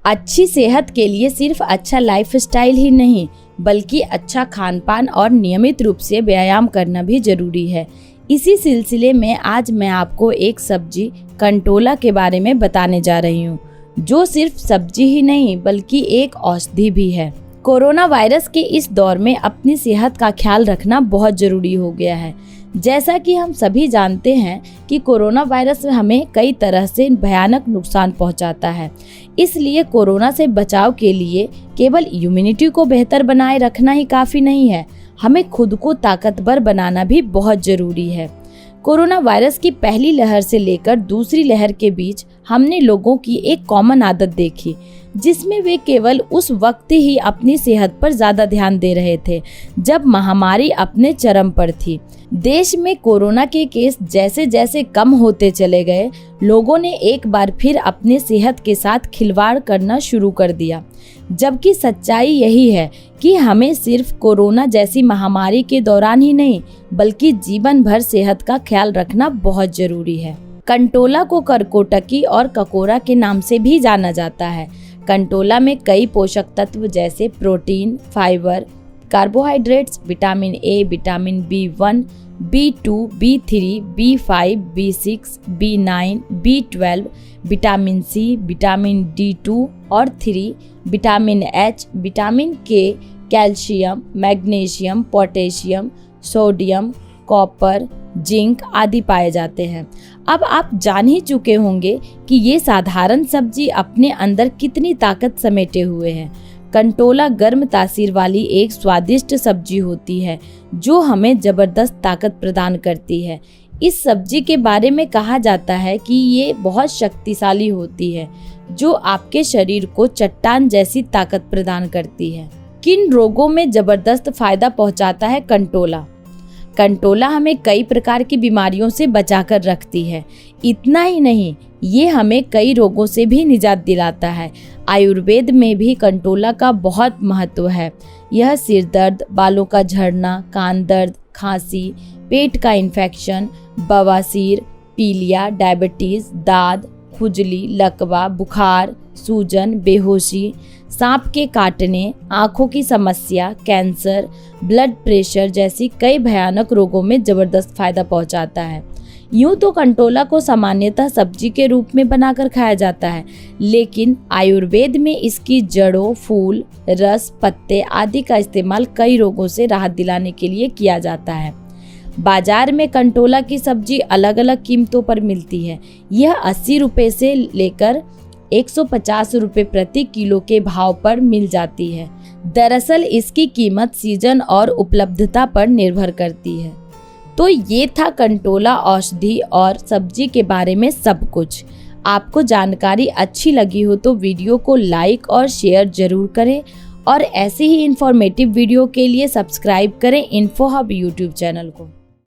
अच्छी सेहत के लिए सिर्फ अच्छा लाइफस्टाइल ही नहीं बल्कि अच्छा खान पान और नियमित रूप से व्यायाम करना भी जरूरी है। इसी सिलसिले में आज मैं आपको एक सब्जी कंटोला के बारे में बताने जा रही हूँ, जो सिर्फ सब्जी ही नहीं बल्कि एक औषधि भी है। कोरोना वायरस के इस दौर में अपनी सेहत का ख्याल रखना बहुत जरूरी हो गया है। जैसा कि हम सभी जानते हैं कि कोरोना वायरस हमें कई तरह से भयानक नुकसान पहुंचाता है। इसलिए कोरोना से बचाव के लिए केवल इम्यूनिटी को बेहतर बनाए रखना ही काफ़ी नहीं है, हमें खुद को ताकतवर बनाना भी बहुत ज़रूरी है। कोरोना वायरस की पहली लहर से लेकर दूसरी लहर के बीच हमने लोगों की एक कॉमन आदत देखी, जिसमें वे केवल उस वक्त ही अपनी सेहत पर ज़्यादा ध्यान दे रहे थे जब महामारी अपने चरम पर थी। देश में कोरोना के केस जैसे जैसे कम होते चले गए, लोगों ने एक बार फिर अपने सेहत के साथ खिलवाड़ करना शुरू कर दिया। जबकि सच्चाई यही है कि हमें सिर्फ कोरोना जैसी महामारी के दौरान ही नहीं बल्कि जीवन भर सेहत का ख्याल रखना बहुत जरूरी है। कंटोला को करकोटकी और ककोरा के नाम से भी जाना जाता है। कंटोला में कई पोषक तत्व जैसे protein, fibre, carbohydrates, vitamin A, vitamin B1, B2, B3, B5, B6, B9, B12, vitamin C, vitamin D2 और 3, vitamin H, vitamin K, calcium, magnesium, potassium, sodium, copper, zinc आदि पाए जाते हैं। अब आप जान ही चुके होंगे कि ये साधारण सब्जी अपने अंदर कितनी ताकत समेटे हुए है। कंटोला गर्म तासीर वाली एक स्वादिष्ट सब्जी होती है जो हमें जबरदस्त ताकत प्रदान करती है। इस सब्जी के बारे में कहा जाता है कि ये बहुत शक्तिशाली होती है जो आपके शरीर को चट्टान जैसी ताकत प्रदान करती है। किन रोगों में जबरदस्त फायदा पहुंचाता है कंटोला? कंटोला हमें कई प्रकार की बीमारियों से बचाकर रखती है। इतना ही नहीं, ये हमें कई रोगों से भी निजात दिलाता है। आयुर्वेद में भी कंटोला का बहुत महत्व है। यह सिर दर्द, बालों का झड़ना, कान दर्द, खांसी, पेट का इन्फेक्शन, बवासीर, पीलिया, डायबिटीज, दाद, खुजली, लकवा, बुखार, सूजन, बेहोशी, सांप के काटने, आँखों की समस्या, कैंसर, ब्लड प्रेशर जैसी कई भयानक रोगों में जबरदस्त फायदा पहुंचाता है। यूँ तो कंटोला को सामान्यतः सब्जी के रूप में बनाकर खाया जाता है, लेकिन आयुर्वेद में इसकी जड़ों, फूल, रस, पत्ते आदि का इस्तेमाल कई रोगों से राहत दिलाने के लिए किया जाता है। बाजार में कंटोला की सब्जी अलग अलग कीमतों पर मिलती है। यह 80 रुपये से लेकर 150 रुपये प्रति किलो के भाव पर मिल जाती है। दरअसल इसकी कीमत सीजन और उपलब्धता पर निर्भर करती है। तो ये था कंटोला औषधि और सब्जी के बारे में सब कुछ। आपको जानकारी अच्छी लगी हो तो वीडियो को लाइक और शेयर जरूर करें और ऐसे ही इंफॉर्मेटिव वीडियो के लिए सब्सक्राइब करें इन्फो हब यूट्यूब चैनल को।